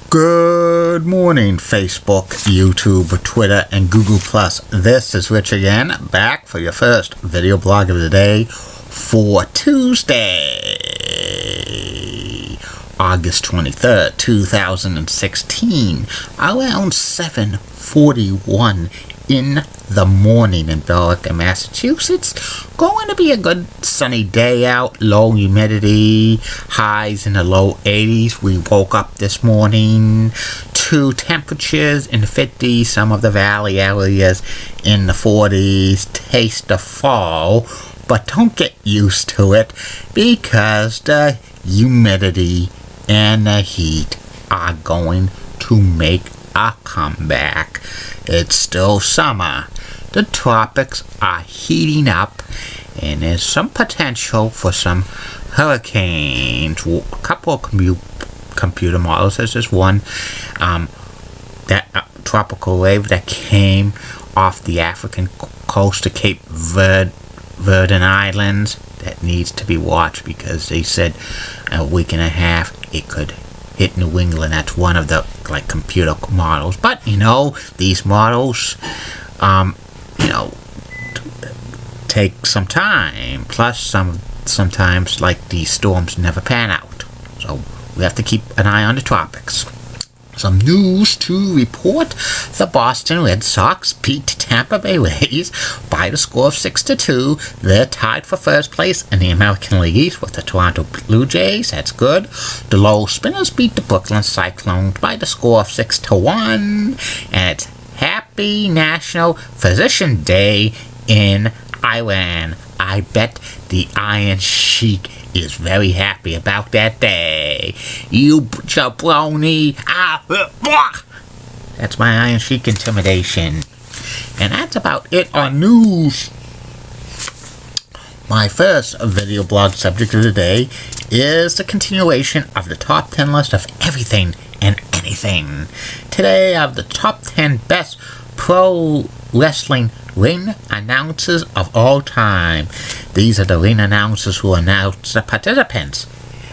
Good morning, Facebook, YouTube, Twitter, and Google+. This is Rich again, back for your first video blog of the day for Tuesday, August 23rd, 2016, around 7:41 in the morning in Billerica, Massachusetts. Going to be a good sunny day out, low humidity, highs in the low 80s. We woke up this morning to temperatures in the 50s, some of the valley areas in the 40s. Taste of fall, but don't get used to it because the humidity and the heat are going to make a comeback. It's still summer. The tropics are heating up, and there's some potential for some hurricanes. A couple of computer models. There's this one, that tropical wave that came off the African coast to Cape Verde Islands that needs to be watched because they said a week and a half it could hit New England. That's one of the computer models. But these models take some time. Plus sometimes these storms never pan out. So we have to keep an eye on the tropics. Some news to report. The Boston Red Sox beat Tampa Bay Rays by the score of 6-2. They're tied for first place in the American League East with the Toronto Blue Jays. That's good. The Lowell Spinners beat the Brooklyn Cyclones by the score of 6-1. And it's Happy National Physician Day in Iran. I bet the Iron Sheik is very happy about that day. You jabroni. That's my Iron Sheik intimidation. And that's about it on news. My first video blog subject of the day is the continuation of the top 10 list of everything and anything. Today I have the top 10 best pro wrestling ring announcers of all time. These are the ring announcers who announce the participants.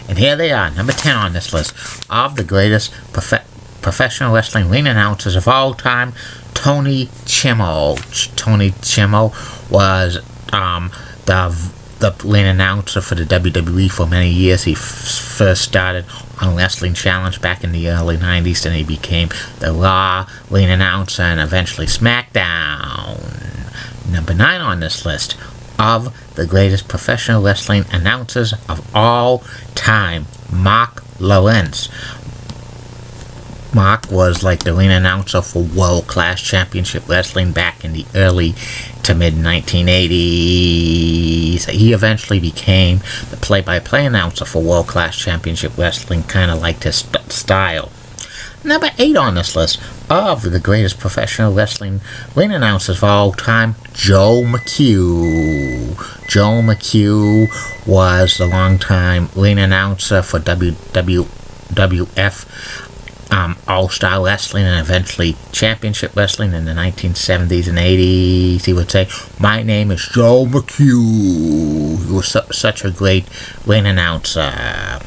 And here they are, number 10 on this list of the greatest professional wrestling ring announcers of all time. Tony Chimel. Tony Chimel was the ring announcer for the WWE for many years. He first started on Wrestling Challenge back in the early 90s, then he became the Raw ring announcer and eventually SmackDown. Number 9 on this list of the greatest professional wrestling announcers of all time, Mark Lawrence. Mark was the ring announcer for World Class Championship Wrestling back in the early to mid 1980s. He eventually became the play-by-play announcer for World Class Championship Wrestling, kind of liked his style. Number 8 on this list of the greatest professional wrestling ring announcers of all time, Joe McHugh. Joe McHugh was the longtime ring announcer for WWF All-Star Wrestling and eventually Championship Wrestling in the 1970s and 80s. He would say, "My name is Joe McHugh." He was such a great ring announcer.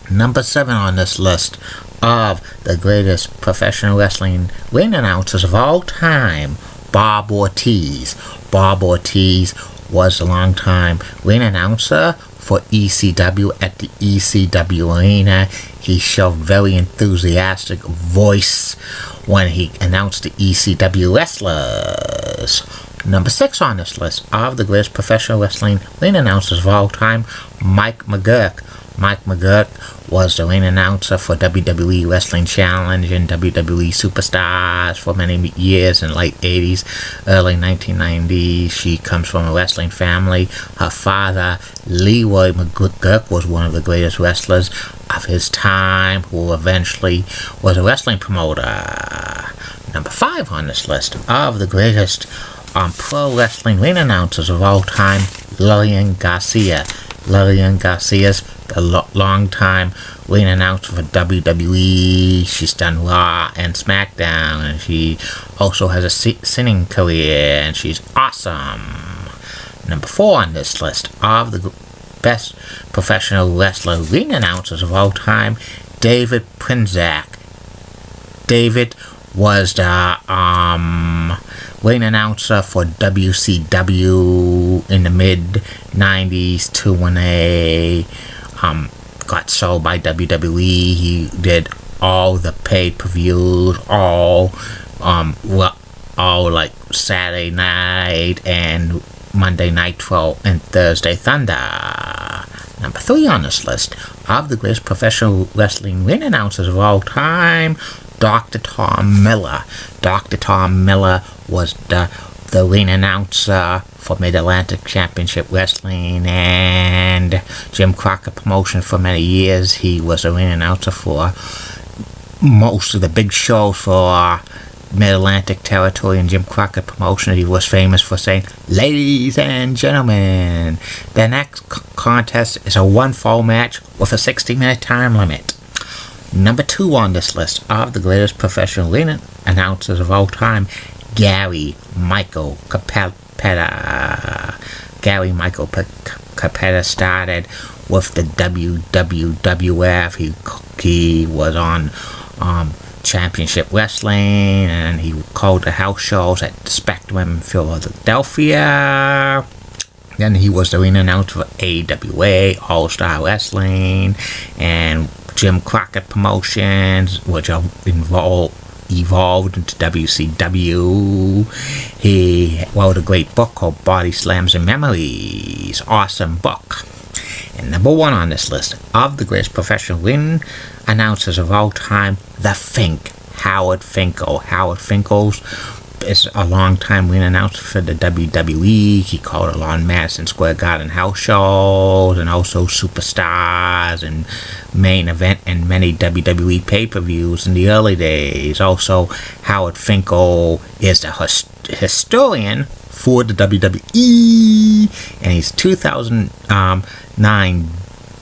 Number 7 on this list of the greatest professional wrestling ring announcers of all time, Bob Ortiz. Bob Ortiz was a longtime ring announcer for ECW at the ECW Arena. He showed very enthusiastic voice when he announced the ECW wrestlers. Number 6 on this list of the greatest professional wrestling ring announcers of all time, Mike McGurk. Mike McGurk was the ring announcer for WWE Wrestling Challenge and WWE Superstars for many years in late 80s, early 1990s. She comes from a wrestling family. Her father, Leroy McGurk, was one of the greatest wrestlers of his time, who eventually was a wrestling promoter. Number 5 on this list of the greatest pro wrestling ring announcers of all time, Lillian Garcia. Lillian Garcia's the long-time ring announcer for WWE. She's done Raw and SmackDown, and she also has a singing career, and she's awesome. Number 4 on this list of the best professional wrestler ring announcers of all time, David Prinzak. David was the ring announcer for WCW in the mid-90s to when they got sold by WWE. He did all the pay-per-views, all like Saturday Night and Monday Nitro and Thursday Thunder. Number 3 on this list of the greatest professional wrestling ring announcers of all time, Dr. Tom Miller. Dr. Tom Miller was the ring announcer for Mid-Atlantic Championship Wrestling and Jim Crockett Promotion for many years. He was a ring announcer for most of the big shows for Mid-Atlantic Territory and Jim Crockett Promotion. He was famous for saying, "Ladies and gentlemen, the next contest is a one-fall match with a 60-minute time limit." Number 2 on this list of the greatest professional ring announcers of all time, Gary Michael Capetta. Gary Michael Capetta started with the WWF. He was on Championship Wrestling, and he called the house shows at the Spectrum in Philadelphia. Then he was the ring announcer for AWA, All-Star Wrestling, and Jim Crockett Promotions, which evolved into WCW. He wrote a great book called Body Slams and Memories. Awesome book. And number 1 on this list of the greatest professional ring announcers of all time, the Fink, Howard Finkel. Howard Finkel is a long-time ring announcer for the WWE. He called a lot of Madison Square Garden house shows and also Superstars and Main Event and many WWE pay-per-views in the early days. Also, Howard Finkel is the historian for the WWE, and he's 2009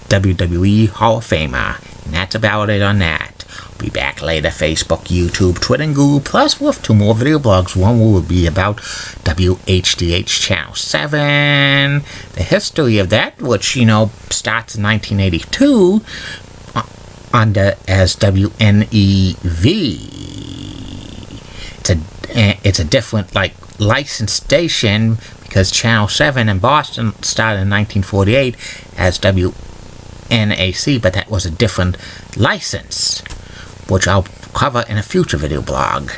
WWE Hall of Famer. And that's about it on that. Be back later, Facebook, YouTube, Twitter, and Google Plus with 2 more video blogs. One will be about WHDH Channel 7, the history of that, which, starts in 1982 as WNEV. It's a different, licensed station because Channel 7 in Boston started in 1948 as WNAC, but that was a different license, which I'll cover in a future video blog.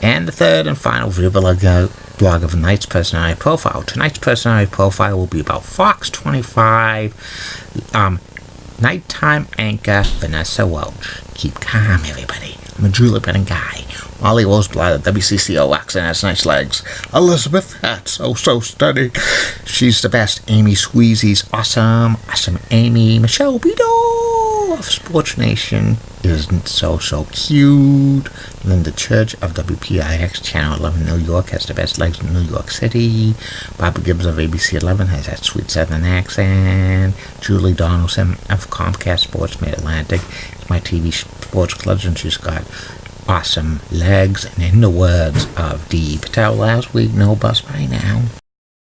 And the third and final video blog of tonight's personality profile. Tonight's personality profile will be about Fox 25 nighttime anchor Vanessa Welch. Keep calm, everybody. I'm a Julie-Brennan guy. Molly Roseblood, WCCO, Roxanne has nice legs. Elizabeth, that's so stunning. She's the best. Amy Squeezy's awesome Amy. Michelle Beadle of Sports Nation isn't so cute. Linda Church of WPIX Channel 11 New York has the best legs in New York City. Barbara Gibbs of ABC 11 has that sweet southern accent. Julie Donaldson of Comcast Sports Mid-Atlantic is my TV sports legend. She's got awesome legs, and in the words of Dee Patel last week, no bus by now.